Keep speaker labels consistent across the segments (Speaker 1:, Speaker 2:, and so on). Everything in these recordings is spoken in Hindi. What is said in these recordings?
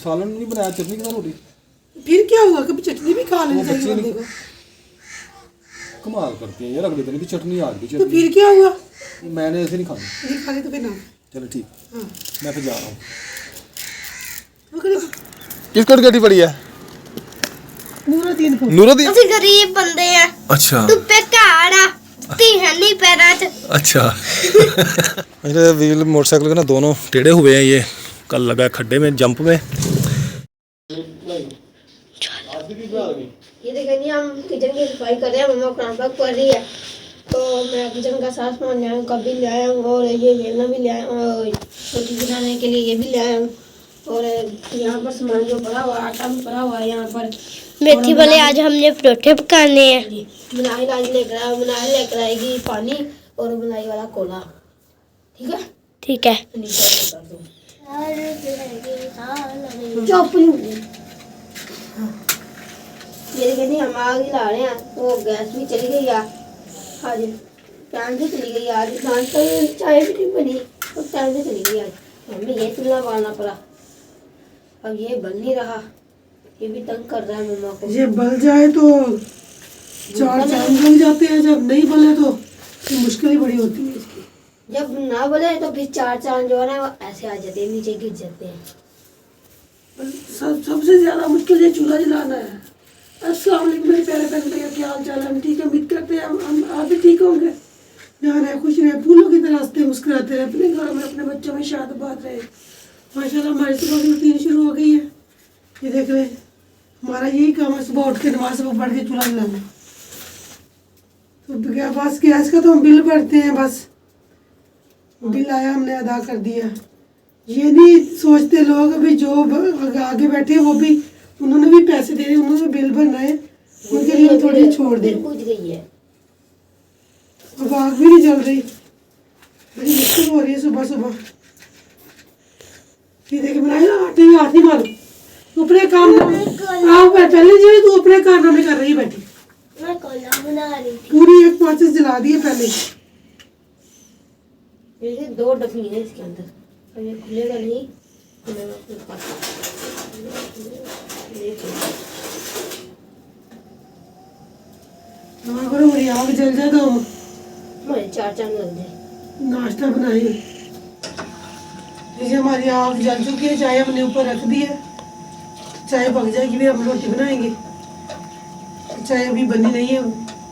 Speaker 1: सालन नहीं बनाया, चटनी के साथ रोटी।
Speaker 2: फिर क्या हुआ, कभी चटनी भी खा लेनी चाहिए बंदे को।
Speaker 1: कमाल करती है यार, अगले दिन की चटनी आ गई।
Speaker 2: तो फिर क्या हुआ?
Speaker 1: मैंने ऐसे नहीं खानी।
Speaker 2: नहीं खानी तो फिर ना।
Speaker 1: चलो ठीक,
Speaker 2: हाँ
Speaker 1: मैं फिर जा रहा हूँ।
Speaker 3: किसको गड्डी पड़ी है?
Speaker 2: नूरुद्दीन को।
Speaker 3: नूरुद्दीन
Speaker 4: ਅਸੀਂ ਗਰੀਬ ਬੰਦੇ ਆ।
Speaker 3: अच्छा
Speaker 4: ਧੁੱਪੇ ਘਾੜ ਆ, ਤੀ ਹੈ ਨਹੀਂ ਪੈਰਾਂ 'ਚ।
Speaker 3: अच्छा मेरे व्हील मोटरसाइकिल के ना दोनों टेढ़े हुए हैं। ये कल लगा खड्डे में, जंप में।
Speaker 4: ये देखिए जी, हम किचन की सफाई कर रहे हैं, मम्मा कुरान पाक पढ़ रही है, तो मैं किचन का सारा सामान ले आया हूँ, कप भी ले आया हूँ, और ये बेलना भी ले आया हूँ, और रोटी बनाने के लिए ये भी ले आया हूँ, और यहाँ पर सामान जो पड़ा हुआ, आटा भी पड़ा हुआ है यहाँ पर।
Speaker 5: मेथी वाले आज हमने परोठे पकाने हैं।
Speaker 4: बुनाई आज लेकर आएगी पानी और बुनाई वाला कोला। ठीक है
Speaker 5: ठीक है।
Speaker 4: नीचे कर दो। चुप नहीं। ये देखिए हम आग ला रहे हैं, तो गैस भी चली गई है आज, टाइम से चली गई आज, नाश्ता चाय भी नहीं बनी तो टाइम से चली गई आज, हमें ये चूल्हा बालना पड़ा। अब ये बन नहीं रहा, ये भी तंग कर रहा है मम्मा को।
Speaker 2: ये बल जाए तो 4 चांद लग जाते हैं, जब नहीं बले तो फिर मुश्किल ही बड़ी होती है इसकी।
Speaker 4: जब ना बले तो फिर 4 चांद जो है ना वो ऐसे आ जाते हैं, नीचे गिर जाते हैं।
Speaker 2: सबसे ज्यादा मुश्किल ये चूल्हा जलाना है। अस्सलाम वालेकुम मेरे प्यारे बहन भैया, क्या हाल चाल है? हम ठीक है, उम्मीद करते हैं हम आप भी ठीक होंगे। यहाँ रहे, खुश रहे, फूलों की तरह हंसते मुस्कुराते रहे, अपने घरों में अपने बच्चों में शादाबाद रहे। माशाल्लाह हमारी सुबह की रूटीन शुरू हो गई है। ये देख रहे हैं, हमारा यही काम है, सुबह उठ के नमाज सुबह पढ़ के चूल्हा जलाना। तो बस गैस का तो हम बिल भरते हैं, बस बिल आया हमने अदा कर दिया। ये नहीं सोचते लोग अभी जो आगे बैठे हैं वो भी, उन्होंने भी पैसे दे रहे, उन्होंने बिल भरना है, उनके लिए थोड़ी छोड़ दे।
Speaker 4: पूछ गई है,
Speaker 2: अब आग भी नहीं जल रही, बड़ी मुश्किल हो रही है सुबह सुबह। ये देखे बनाए ना, आटे में हाथ नहीं मारो, अपने काम आप पहले जो तू अपने कारनामे कर रही है बैठी।
Speaker 5: मैं कोला बना रही थी।
Speaker 2: पूरी एक माचिस जला दी है पहले।
Speaker 4: जैसे 2 डब्बी है इसके अंदर, अब ये खुलेगा नहीं, खुलेगा फिर पास।
Speaker 2: हाँ करो, मेरी आग जल जाए तो हम
Speaker 4: हमारे 4 चांद लग जाए।
Speaker 2: नाश्ता बनाए। जैसे हमारी आग जल चुकी है, चाय हमने ऊपर रख दी है, चाय पक जाएगी फिर हम रोटी बनाएंगे। चाय अभी बनी नहीं है,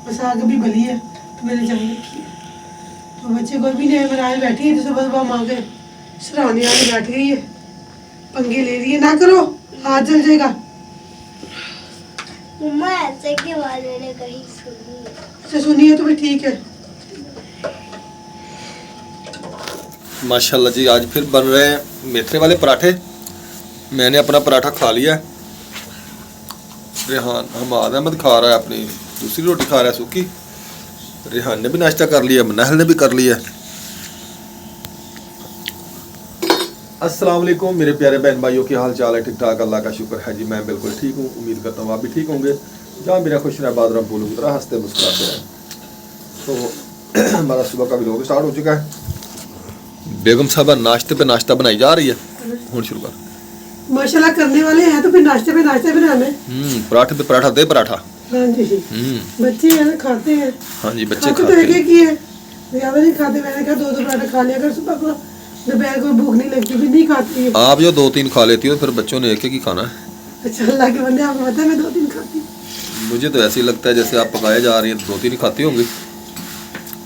Speaker 2: बस आग अभी बनी है तो मैंने चाय रखी है। तो बच्चे कोई भी नहीं बनाए, बैठी है, तो सुबह सुबह माँ के सराहने आके बैठ गई है, पंगे ले रही है। ना करो, हाथ जल जाएगा।
Speaker 5: मम्मा ऐसे के बाद मैंने कहीं सुनी है।
Speaker 2: अच्छा सुनिए तो फिर ठीक है।
Speaker 3: माशाल्लाह जी, आज फिर बन रहे हैं मेथरे वाले पराठे। मैंने अपना पराठा खा लिया है। रेहान हमाद अहमद खा रहा है, अपनी दूसरी रोटी खा रहा है सूखी। रेहान ने भी नाश्ता कर लिया, मनहल ने भी कर लिया। अस्सलाम वालेकुम मेरे प्यारे बहन भाइयों, की हाल चाल है? ठीक ठाक, अल्लाह का शुक्र है जी, मैं बिल्कुल ठीक हूँ। उम्मीद करता हूँ आप भी ठीक होंगे। जहाँ मेरा खुश रहबाद रब बोलूँ तरह हंसते मुस्कुराते रहें। तो हमारा सुबह का व्लॉग स्टार्ट हो चुका है। बेगम साहबा नाश्ते पे नाश्ता बनाई जा रही है। हूँ शुरू कर।
Speaker 2: माशाल्लाह करने वाले हैं तो फिर नाश्ते पे नाश्ता बनाना है।
Speaker 3: पराठे पे पराठा दे पराठा।
Speaker 2: हाँ जी, बच्चे हैं खाते हैं।
Speaker 3: हाँ जी, बच्चे
Speaker 2: खाते तो एक ही है, ज्यादा नहीं खाते। मैंने कहा 2-2 पराठा खा लिया अगर सुबह को, दोपहर को भूख नहीं लगती, फिर नहीं खाती है।
Speaker 3: आप जो 2-3 खा लेती हो, फिर बच्चों ने एक ही खाना है।
Speaker 2: अच्छा अल्लाह के बंदे, आपको पता है मैं 2-3 खाती हूँ।
Speaker 3: मुझे तो ऐसे ही लगता है जैसे आप पकाए जा रही हैं, 2-3 ही खाती होंगी।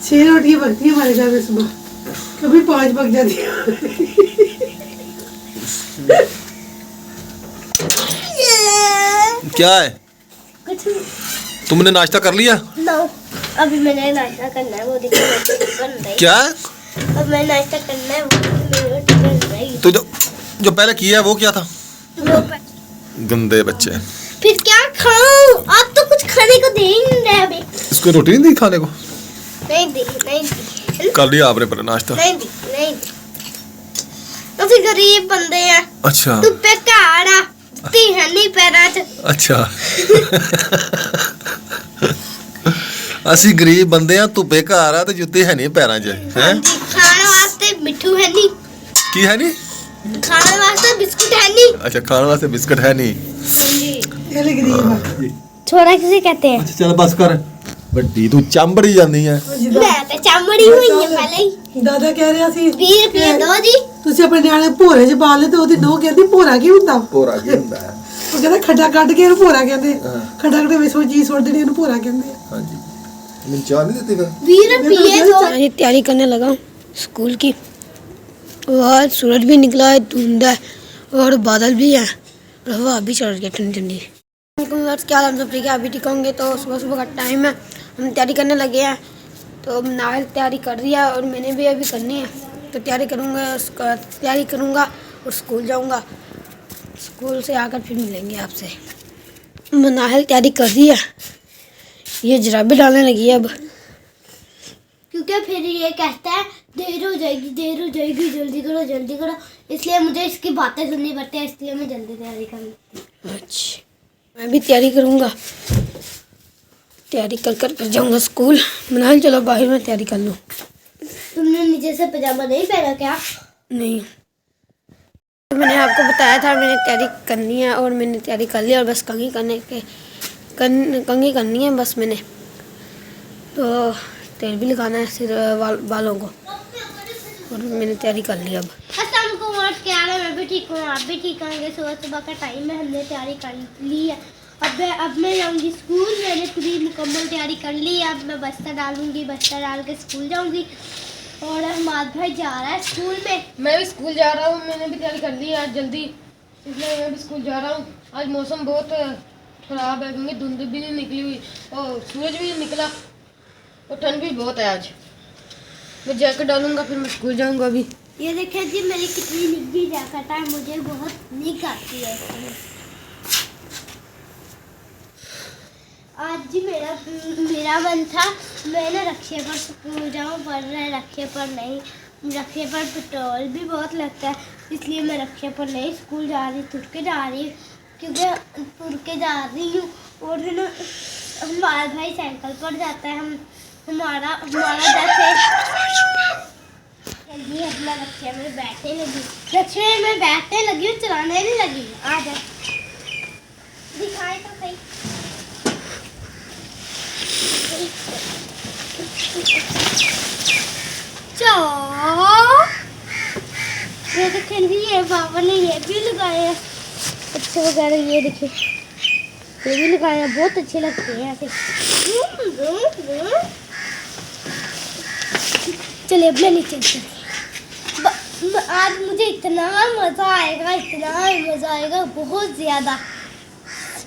Speaker 2: 6 रोटियाँ पकती है हमारे घर में सुबह, कभी 5 पक जाती है।
Speaker 3: क्या है?
Speaker 5: कुछ
Speaker 3: तुमने नाश्ता कर लिया?
Speaker 5: नो, अभी मैंने नाश्ता करना है, वो देखो बन रही।
Speaker 3: क्या?
Speaker 5: अब मैं नाश्ता करना है, वो मेरी रोटी बन रही।
Speaker 3: तो जो पहले किया है वो क्या था? गंदे बच्चे।
Speaker 5: फिर क्या खाऊं? आप तो कुछ खाने को दे ही नहीं रहे अभी।
Speaker 3: इसको रोटी नहीं दी खाने को?
Speaker 5: नहीं दी।
Speaker 3: कर लिया आपने पर नाश्ता?
Speaker 5: नहीं दी। ਅਸੀਂ गरीब बंदे हैं।
Speaker 3: अच्छा।
Speaker 5: ਧੁੱਪੇ ਘਾੜ ਆ, ਤੀ ਹੈ ਨਹੀਂ ਪੈਰਾਂ 'ਚ।
Speaker 3: अच्छा। ਅਸੀਂ ਗਰੀਬ ਬੰਦੇ ਆ, ਧੁੱਪੇ ਘਰ ਆ ਤੇ ਜੁੱਤੇ ਹੈ ਨਹੀਂ ਪੈਰਾਂ 'ਚ।
Speaker 5: ਖਾਣ ਵਾਸਤੇ ਮਿੱਠੂ ਹੈ ਨਹੀਂ।
Speaker 3: ਕੀ ਹੈ ਨਹੀਂ?
Speaker 5: ਖਾਣ ਵਾਸਤੇ ਬਿਸਕੁਟ ਹੈ ਨਹੀਂ।
Speaker 3: अच्छा खाने वास्ते बिस्किट है नहीं।
Speaker 2: ये ले गरीब है।
Speaker 5: छोरा किसे कहते हैं?
Speaker 3: अच्छा चल बस कर ਵੱਡੀ ਤੂੰ ਚੰਬੜੀ ਜਾਂਦੀ ਹੈ।
Speaker 5: मैं तो चमड़ी हुई है पहले ही।
Speaker 2: ਦਾਦਾ ਕਹਿ ਰਿਹਾ ਸੀ
Speaker 5: 20 रुपये दो जी।
Speaker 2: ਤੁਸੀਂ ਆਪਣੇ ਨਿਆਣੇ ਭੋਰੇ 'ਚ ਪਾ ਲੈ ਤੇ ਉਹਦੀ ਨੋਹ ਕਹਿੰਦੀ ਭੋਰਾ ਕੀ ਹੁੰਦਾ?
Speaker 3: ਭੋਰਾ ਕੀ ਹੁੰਦਾ ਹੈ?
Speaker 2: ਉਹ ਕਹਿੰਦਾ ਖੱਡਾ ਕੱਢ ਕੇ ਇਹਨੂੰ ਭੋਰਾ ਕਹਿੰਦੇ। ਖੱਡਾ ਕੱਢ ਕੇ ਵਿੱਚ ਉਹ ਚੀਜ਼ ਸੁੱਟ ਦੇਣੀ ਇਹਨੂੰ ਭੋਰਾ ਕਹਿੰਦੇ ਆ।
Speaker 3: ਹਾਂਜੀ ਮੈਨੂੰ ਚਾਹ ਨਹੀਂ ਦਿੱਤੀ ਫਿਰ?
Speaker 5: 20 रुपये दो।
Speaker 4: मैं तैयारी करने लगा हूँ स्कूल की। और सूरज भी निकला है, धुंध है और बादल भी है और हवा भी चल रही है ठंडी ठंडी। क्या हम सब ठीक है, अभी ठीक होंगे। तो सुबह सुबह का टाइम है, हम तैयारी करने लगे हैं। तो नायल तैयारी कर रही है और मैंने भी अभी करनी है। तो तैयारी करूँगा और स्कूल जाऊँगा। स्कूल से आकर फिर मिलेंगे आपसे। नायल तैयारी कर रही है, ये जराबें डालने लगी है अब।
Speaker 5: क्योंकि फिर ये कहता है देर हो जाएगी, जल्दी करो। इसलिए मुझे इसकी बातें सुननी पड़ती है, इसलिए मैं जल्दी तैयारी कर लेती हूँ।
Speaker 4: अच्छा मैं भी तैयारी करूँगा, तैयारी कर फिर जाऊँगा स्कूल। मनाल चलो बाहर में तैयारी कर लूँ।
Speaker 5: तुमने नीचे से पजामा नहीं पहना क्या?
Speaker 4: नहीं, मैंने आपको बताया था मैंने तैयारी करनी है और मैंने तैयारी कर ली और बस कंघी करनी है बस मैंने। तो तेल भी लगाना है सिर बालों को और मैंने तैयारी कर ली अब।
Speaker 5: अस्सलाम को वाट क्या है, मैं भी ठीक हूँ, आप भी ठीक होंगे। सुबह का टाइम है, हमने तैयारी कर ली है। अब मैं जाऊँगी स्कूल। मैंने पूरी मुकम्मल तैयारी कर ली है। अब मैं बस्ता डालूँगी, बस्ता डाल के स्कूल जाऊँगी। और हमाद भाई जा रहा है स्कूल में।
Speaker 6: मैं भी स्कूल जा रहा हूँ, मैंने भी तैयारी कर ली है आज जल्दी, इसलिए मैं भी स्कूल जा रहा हूँ। आज मौसम बहुत ख़राब है क्योंकि धुंध भी नहीं निकली हुई और सूरज भी नहीं निकला और ठंड भी बहुत है आज। मैं जैकेट डालूंगा फिर मैं स्कूल जाऊंगा अभी।
Speaker 5: ये देखिए जी मेरी कितनी निग्गी जैकेट है, मुझे बहुत निग आती है इसमें। आज जी मेरा मन था मैं ना रक्षे पर स्कूल जाऊँ, पर रक्षे पर नहीं। रक्षे पर पेट्रोल भी बहुत लगता है, इसलिए मैं रक्षे पर नहीं स्कूल जा रही, तुर के जा रही क्योंकि तुर के जा रही हूँ। और है ना हमारा भाई साइकिल पर जाता है, हमारा जैसे ये अपना रक्षे में बैठने लगी हूँ, चलाने नहीं लगी। आ जा दिखाए तो सही। ये देखें जी, ये पापा ने ये भी लगाए हैं अच्छे वगैरह। ये देखिए ये भी लगाए हैं, बहुत अच्छे लगते हैं ऐसे। चलिए अब मैं नीचे आज मुझे इतना मज़ा आएगा बहुत ज़्यादा।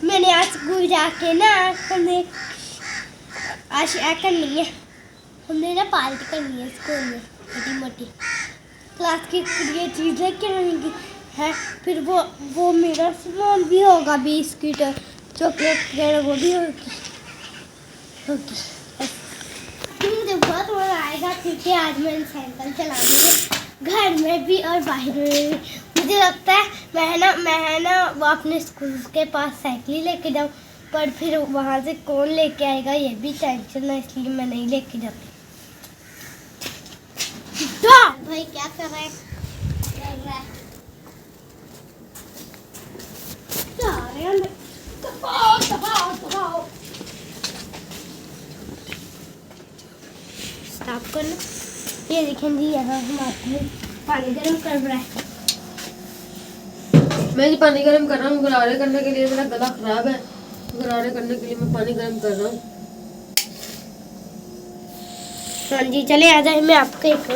Speaker 5: मैंने आज स्कूल जाके ना हमने आज करनी है, हमने ना पार्टी करनी है स्कूल में मोटी क्लास की ये चीज़ लेके आएंगी है। फिर वो मेरा सामान भी होगा, बिस्किट चॉकलेट वगैरह वो भी होगी। मुझे बहुत मज़ा आएगा क्योंकि आज मैं साइकिल चलानी है घर में भी और बाहर में भी। मुझे लगता है मैं ना वो अपने स्कूल के पास साइकिल लेके जाऊँ, पर फिर वहाँ से कौन लेके आएगा ये भी टेंशन है, इसलिए मैं नहीं लेके जाती। भाई क्या कर रहे हैं? स्टॉप करना। ये देखें जी यहाँ हमारे पानी गर्म कर रहा है।
Speaker 6: मैं जी पानी गर्म कर रहा हूँ गरारे करने के लिए, मेरा गला ख़राब है, गरारे करने के लिए मैं पानी गर्म कर रहा हूँ।
Speaker 5: हाँ जी चले आ जाए, मैं आपको एक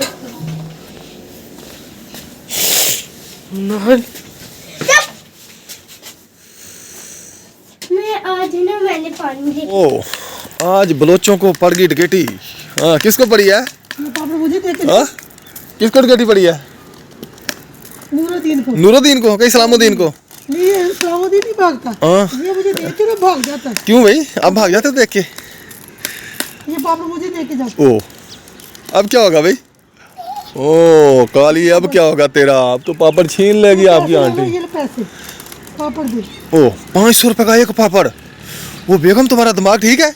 Speaker 5: मैं आज ना मैंने पानी दे।
Speaker 3: ओ आज बलोचों को पड़ गई डकैती। हाँ किसको पड़ी है?
Speaker 2: पापा मुझे देख
Speaker 3: हाँ किसको डकैती पड़ी है? नूरुद्दीन को, कहीं सलामुद्दीन को?
Speaker 2: नहीं ये सलामुद्दीन नहीं भागता,
Speaker 3: हाँ
Speaker 2: ये मुझे देख के ना भाग जाता है।
Speaker 3: क्यों भाई आप भाग जाते हो देख के?
Speaker 2: ये पापा मुझे देख के जाता।
Speaker 3: ओ अब क्या होगा भाई? ओ काली अब क्या होगा तेरा? अब तो पापड़ छीन लेगी आपकी आंटी।
Speaker 2: ये लो पैसे पापड़ दे।
Speaker 3: ओ 500 रुपए का एक पापड़। वो बेगम तुम्हारा दिमाग ठीक है?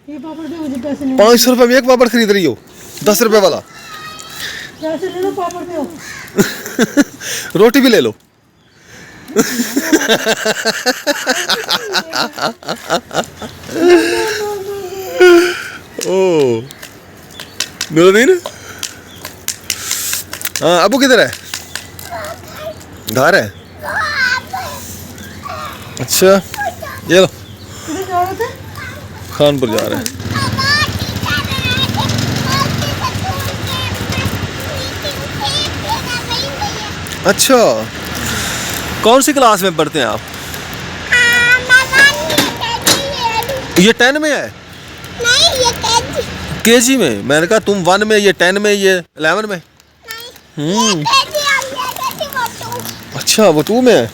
Speaker 2: ये पापड़ दे मुझे पैसे नहीं।
Speaker 3: 500 रुपए में एक पापड़ खरीद रही हो? 10 रुपए वाला।
Speaker 2: पैसे ले लो पापड़ दो।
Speaker 3: रोटी भी ले लो। ओ नूरुद्दीन, हाँ अबू किधर है? घर है। अच्छा ये लो, खानपुर जा रहे हैं। अच्छा, कौन सी क्लास में पढ़ते हैं आप? ये 10 में है?
Speaker 5: नहीं, ये
Speaker 3: केजी में। मैंने कहा तुम 1 में, ये 10 में, ये 11 में। अच्छा वो 2 में है।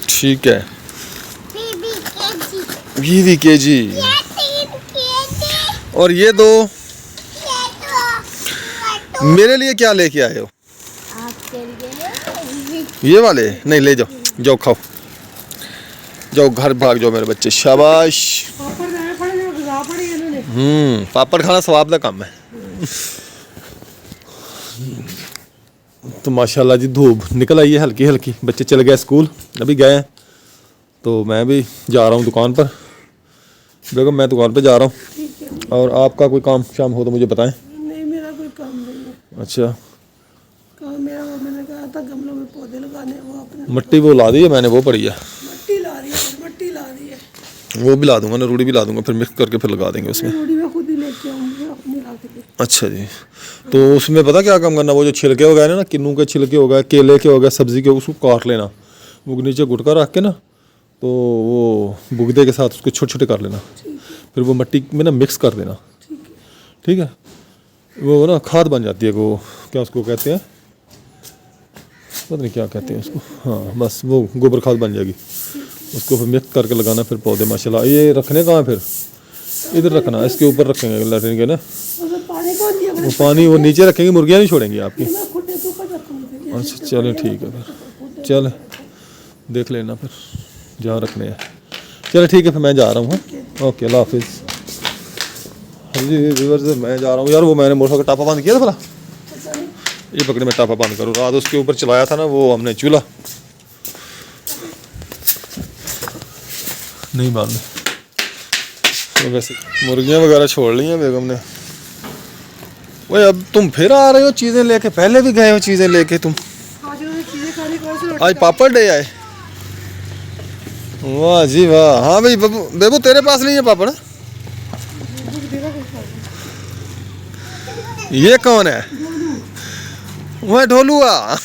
Speaker 3: ठीक है। वीवी केजी। और ये दो मेरे लिए क्या लेके आए हो? ये वाले नहीं ले जाओ, जाओ खाओ, जाओ घर भाग जाओ मेरे बच्चे, शाबाश। पापड़ खाना स्वाब का काम है। तो माशाल्लाह जी धूप निकल आई है हल्की हल्की, बच्चे चले गए स्कूल, अभी गए हैं, तो मैं भी जा रहा हूँ दुकान पर। बेगम मैं दुकान पर जा रहा हूँ, और आपका कोई काम शाम हो तो मुझे बताएं।
Speaker 2: नहीं, मेरा कोई काम नहीं है।
Speaker 3: अच्छा,
Speaker 2: काम मेरा वो मैंने कहा था गमलों में पौधे लगाने, वो अपने
Speaker 3: मिट्टी वो ला दी है मैंने, वो पड़ी है,
Speaker 2: मट्टी ला रही है, मट्टी ला रही है।
Speaker 3: वो भी ला दूंगा ना, रूढ़ी भी ला दूंगा, फिर मिक्स करके फिर लगा देंगे उसमें।
Speaker 2: रोटी मैं खुद ही लेके आऊँगी अपनी ला के।
Speaker 3: अच्छा जी, तो उसमें पता क्या काम करना, वो जो छिलके हो गए ना, किन्नू के छिलके हो गए, केले के हो गए, सब्जी के, उसको काट लेना, वो नीचे गुटका रख के ना, तो वो बुगदे के साथ उसको छोटे छोटे कर लेना, फिर वो मिट्टी में ना मिक्स कर देना। ठीक है, वो ना खाद बन जाती है, वो क्या उसको कहते हैं, पता नहीं क्या कहते हैं उसको, हाँ बस वो गोबर खाद बन जाएगी, उसको फिर मिक्स करके लगाना, फिर पौधे माशाल्लाह। ये रखने कहाँ है फिर? इधर रखना, इसके ऊपर रखेंगे लैट्रिन के ना, वो पानी वो नीचे रखेंगे, मुर्गियाँ नहीं छोड़ेंगी आपकी। अच्छा चलें ठीक है, फिर चल देख लेना फिर जहाँ रखने हैं। चलो ठीक है, फिर मैं जा रहा हूँ। ओके अल्लाह हाफिज़। हाँ जी व्यूअर्स, मैं जा रहा हूँ यार, वो मैंने मोटर का टापा बंद किया था भला, ये पकड़े मैं टापा बंद करूँ, रात उसके ऊपर चलाया था ना वो हमने चूल्हा, नहीं बंद। तो वैसे मुर्गियाँ वगैरह छोड़ ली हैं बेगम ने। वही अब तुम फिर आ रहे हो चीज़ें लेके, पहले भी गए हो चीज़ें लेके तुम। आज पापड़ डे आए, वाह जी वाह। हाँ भाई बेबू तेरे पास नहीं है पापड़? ये कौन है? वह ढोलुआ।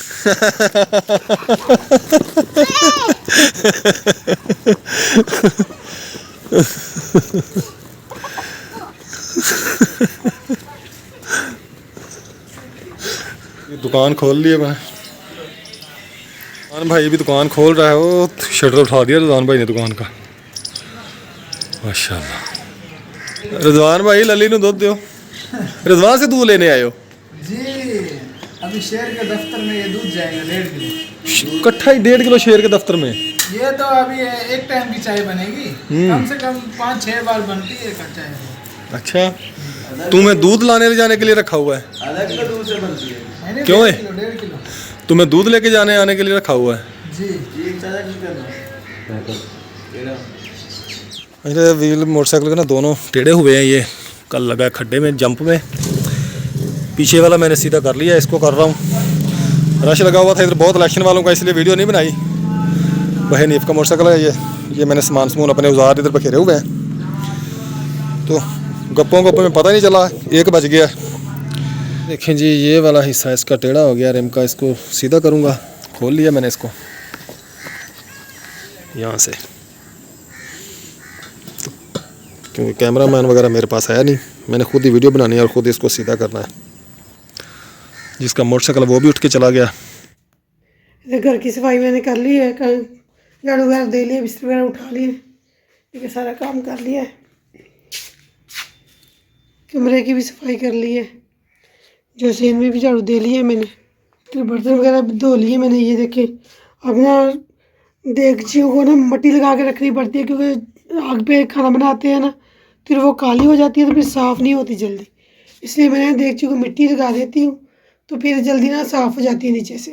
Speaker 3: दुकान खोल लिए मैं, रिजवान भाई भी दुकान खोल रहा है, वो शटर उठा दिया रिजवान भाई ने दुकान का, माशाल्लाह। रिजवान भाई लली नूं दुध दो, रिजवान से दूध लेने आए हो
Speaker 7: जी? अभी शेर के दफ्तर में ये दूध जाएगा 1.5 किलो
Speaker 3: इकट्ठा ही 1.5 किलो शेर के दफ्तर में।
Speaker 7: ये तो अभी एक टाइम की चाय बनेगी, कम से कम 5-6 बार बनती है चाय।
Speaker 3: अच्छा, तुम्हें दूध लाने ले जाने के लिए रखा हुआ है?
Speaker 7: आधा किलो दूध से बनती है।
Speaker 3: क्यों है?
Speaker 7: 1.5 किलो
Speaker 3: तुम्हें दूध लेके जाने आने के लिए रखा हुआ है?
Speaker 7: जी जी।
Speaker 3: मेरे व्हील मोटरसाइकिल के ना दोनों टेढ़े हुए हैं, ये कल लगा है खड्डे में जंप में। पीछे वाला मैंने सीधा कर लिया, इसको कर रहा हूँ। रश लगा हुआ था इधर बहुत इलेक्शन वालों का, इसलिए वीडियो नहीं बनाई। वह नीफ का मोटरसाइकिल है ये मैंने सामान समून अपने औजार इधर बखेरे हुए हैं, तो गप्पों में पता नहीं चला 1 बज गया। देखें जी, ये वाला हिस्सा इसका टेढ़ा हो गया रिम का, इसको सीधा करूँगा। खोल लिया मैंने इसको यहाँ से, क्योंकि कैमरामैन वगैरह मेरे पास आया नहीं, मैंने खुद ही वीडियो बनानी है और ख़ुद इसको सीधा करना है। जिसका मोटरसाइकिल वो भी उठ के चला गया।
Speaker 2: घर की सफाई मैंने कर ली है, कल झाड़ू वगैरह दे लिए, बिस्तर वगैरह उठा लिए, ठीक है, सारा काम कर लिया है। कमरे की भी सफाई कर ली है, जैसे इनमें भी झाड़ू दे लिया मैंने, फिर बर्तन वगैरह धो लिए मैंने। ये देखें, अब ना देगचियों को ना मिट्टी लगा के रखनी पड़ती है, क्योंकि आग पे खाना बनाते हैं ना, फिर वो काली हो जाती है, तो फिर साफ़ नहीं होती जल्दी, इसलिए मैंने देगचियों को मिट्टी लगा देती हूँ, तो फिर जल्दी ना साफ़ हो जाती है नीचे से।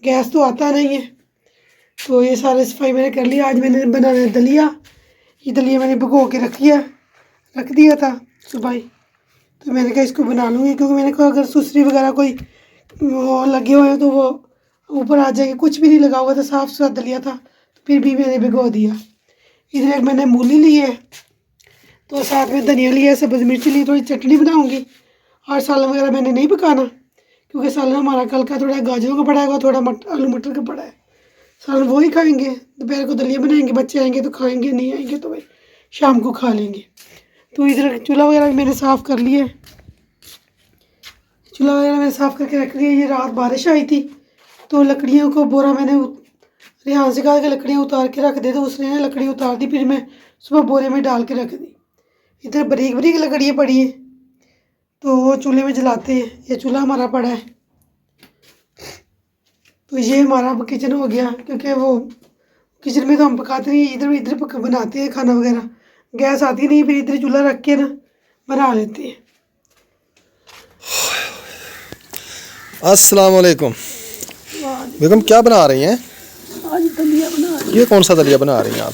Speaker 2: गैस तो आता नहीं है। तो ये सारी सफाई मैंने कर ली। आज मैंने बनाना है दलिया। ये दलिया मैंने भिगो के रख दिया था सुबह ही। तो मैंने कहा इसको बना लूँगी, क्योंकि मैंने कहा अगर सुसरी वगैरह कोई वो लगे हुए हैं तो वो ऊपर आ जाएगी। कुछ भी नहीं लगा हुआ था, साफ़ सुथरा दलिया था, तो फिर भी मैंने भिगो दिया। इधर एक मैंने मूली ली है, तो साथ में धनिया लिया है, सब्ज़ मिर्ची ली, थोड़ी चटनी बनाऊँगी। और सालन वगैरह मैंने नहीं पकाना, क्योंकि सालन हमारा कल का थोड़ा गाजरों का पड़ा है, थोड़ा आलू मटर का पड़ा है। सालन वो ही खाएंगे। दोपहर को दलिया बनाएंगे, बच्चे आएंगे तो खाएंगे, नहीं आएंगे तो भाई शाम को खा लेंगे। तो इधर चूल्हा वगैरह भी मैंने साफ़ कर लिया है। चूल्हा वगैरह मैंने साफ़ करके रख लिया। ये रात बारिश आई थी, तो लकड़ियों को बोरा मैंने रेहान से कहा कि लकड़ियाँ उतार के रख दे, तो उसने ना लकड़ी उतार दी। फिर मैं सुबह बोरे में डाल के रख दी। इधर बारीक बारीक लकड़ियाँ पड़ी हैं, तो वो चूल्हे में जलाते हैं। ये चूल्हा हमारा पड़ा है। तो ये हमारा किचन हो गया, क्योंकि वो किचन में तो हम पकाते नहीं, इधर बनाते हैं खाना वगैरह। गैस आती नहीं, फिर इधर चूल्हा रख के ना बना लेते हैं।
Speaker 3: अस्सलाम वालेकुम बेगम, क्या बना रही हैं?
Speaker 2: आज दलिया बना रही
Speaker 3: ये कौन सा दलिया बना रही हैं आप?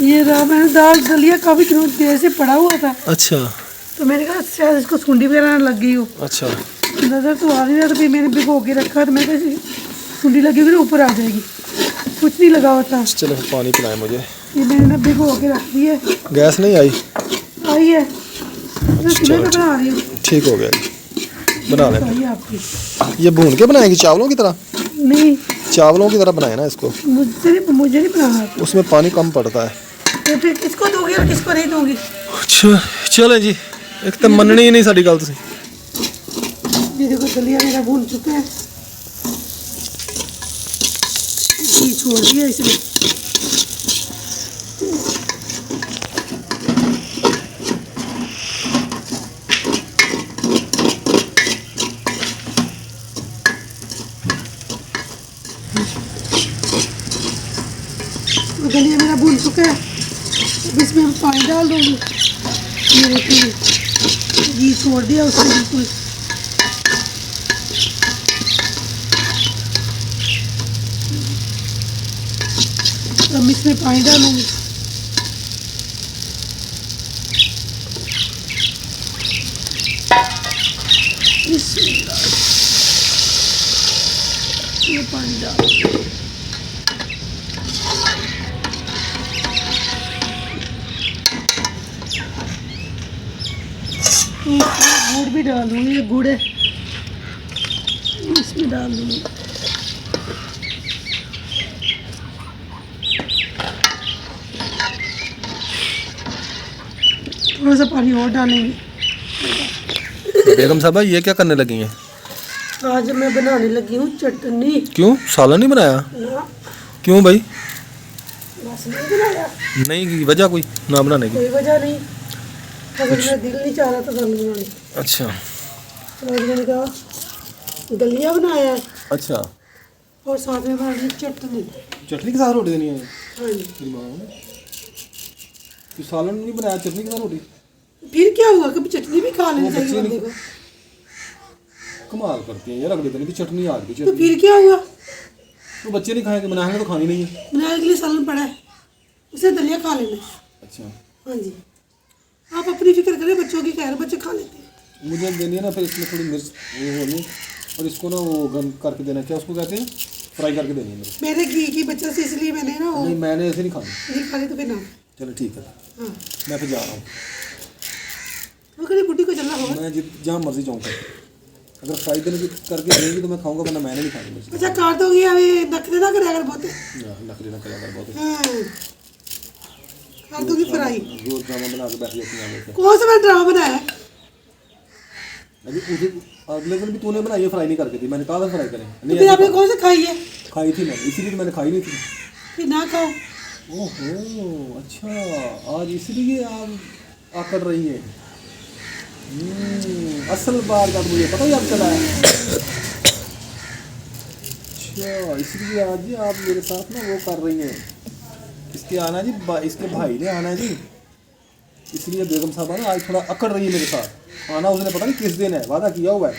Speaker 2: ये रहा मैंने दाल दलिया काफ़ी दिनों देर से पड़ा हुआ था,
Speaker 3: अच्छा
Speaker 2: तो मैंने कहा शायद इसको सुंडी वगैरह लग गई हो।
Speaker 3: अच्छा,
Speaker 2: नज़र तो आ नहीं रहा, तो फिर मैंने भिगो के रखा, तो मैं कहा सुंडी लगी हुई ना ऊपर आ जाएगी, कुछ नहीं लगा होता।
Speaker 3: चलो पानी पिलाएं मुझे।
Speaker 2: ये मैंने ना भिगो के रख दी है।
Speaker 3: गैस नहीं आई?
Speaker 2: आई है, मैं चूल्हे पे बना रही हूँ।
Speaker 3: ठीक हो गया जी, बना लें।
Speaker 2: आई आपकी
Speaker 3: ये भून के बनाएंगी चावलों की तरह?
Speaker 2: नहीं,
Speaker 3: चावलों की तरह बनाए ना इसको,
Speaker 2: मुझे नहीं बनाना।
Speaker 3: उसमें पानी कम पड़ता है।
Speaker 2: तो फिर किसको दोगे और किसको नहीं दोगी?
Speaker 3: अच्छा चलें जी, एक तो मननी ही नहीं साड़ी गल तुसीं।
Speaker 2: ये देखो दलिया मेरा भून चुका है, घी छोड़ दिया इसमें। दलिया मेरा भून चुका है, अब इसमें हम पानी डाल दूँगी। ये देखिए घी छोड़ दिया उसने बिल्कुल। अब इसमें पानी डालूँगी। ये पानी डाल गुड़ भी डाल दूँगी। ये गुड़ है, इसमें डाल दूँगी। थोड़ा सा पानी और डालेंगे।
Speaker 3: बेगम साहबा ये क्या करने लगी हैं?
Speaker 2: आज मैं बनाने लगी हूँ चटनी।
Speaker 3: क्यों सालन नहीं बनाया?
Speaker 2: ना,
Speaker 3: क्यों भाई?
Speaker 2: बस नहीं बनाया,
Speaker 3: नहीं की वजह कोई ना बनाने की?
Speaker 2: कोई वजह नहीं, अगर मेरा दिल नहीं चाह रहा था दाल बनाने।
Speaker 3: अच्छा
Speaker 2: तो आज मैंने कहा दलिया बनाया है,
Speaker 3: अच्छा,
Speaker 2: और साथ में बना ली चटनी।
Speaker 1: चटनी के साथ रोटी देनी है?
Speaker 2: हाँ जी।
Speaker 1: मेरी माँ ने तो सालन नहीं बनाया, चटनी के साथ रोटी?
Speaker 2: फिर क्या हुआ, कभी चटनी भी खा लेनी
Speaker 1: वो
Speaker 2: चाहिए
Speaker 1: बच्चे
Speaker 2: बंदे
Speaker 1: नहीं-
Speaker 2: को।
Speaker 1: कमाल करती हैं यार, अगले दिन की चटनी आ गई
Speaker 2: तो
Speaker 1: चटनी।
Speaker 2: फिर क्या हुआ,
Speaker 1: तो बच्चे नहीं खाएंगे, बनाएंगे तो खानी नहीं है।
Speaker 2: बनाने के लिए सालन पड़ा है, उसे दलिया खा लेना है।
Speaker 1: अच्छा,
Speaker 2: हाँ जी, आप अपनी फिक्र करें, बच्चों की खैर, बच्चे खा लेते हैं।
Speaker 1: मुझे देनी है ना, फिर इसमें थोड़ी मिर्च वो होनी, और इसको ना वो गरम करके देना, क्या उसको कहते हैं, फ्राई करके देनी है मेरे।
Speaker 2: मेरे घी की बच्चा से इसलिए मैंने ना वो
Speaker 1: नहीं मैंने ऐसे नहीं खानी।
Speaker 2: नहीं खा ली, तो फिर ना।
Speaker 1: चलो ठीक है,
Speaker 2: हाँ,
Speaker 1: मैं फिर जा रहा हूँ।
Speaker 2: वो कहीं बुढ़ी को चलना होगा।
Speaker 1: मैं जहाँ मर्जी जाऊँगा, अगर फ्राई देने की करके देंगी तो मैं खाऊंगा, वरना मैंने नहीं खानी मिर्च।
Speaker 2: अच्छा काट दोगी, अभी नखरे ना करे अगर बहुत।
Speaker 1: नखरे ना करेगा बहुत,
Speaker 2: हाँ, कर दूंगी फ्राई।
Speaker 1: रोज ड्रामा बना के बैठ जाती हैं।
Speaker 2: कौन सा मैंने ड्रामा बनाया है?
Speaker 1: अभी उसे अगले दिन भी तूने बनाई है, फ्राई नहीं करके थी, मैंने कहा था फ्राई करें।
Speaker 2: तो
Speaker 1: नहीं
Speaker 2: फिर
Speaker 1: ऐसे
Speaker 2: आपने कौन सा खाई है?
Speaker 1: खाई थी मैंने, इसीलिए तो मैंने खाई नहीं थी।
Speaker 2: फिर ना खाओ।
Speaker 1: ओहो अच्छा, आज इसलिए आप आकड़ रही हैं। असल बात का तो मुझे पता ही अब चला है। अच्छा इसलिए आज जी आप मेरे साथ ना वो कर रही हैं, इसके आना जी, इसके भाई ने आना है जी, इसलिए बेगम साहबा ना आज थोड़ा अकड़ रही है मेरे साथ। आना उसने पता नहीं किस दिन है, वादा किया हुआ है।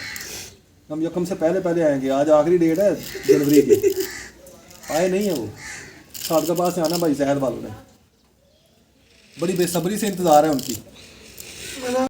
Speaker 1: हम यकम से पहले पहले आएंगे, आज आखिरी डेट है जनवरी की, आए नहीं है वो। सादकाबाद से आना भाई जहर वालों ने, बड़ी बेसब्री से इंतज़ार है उनकी।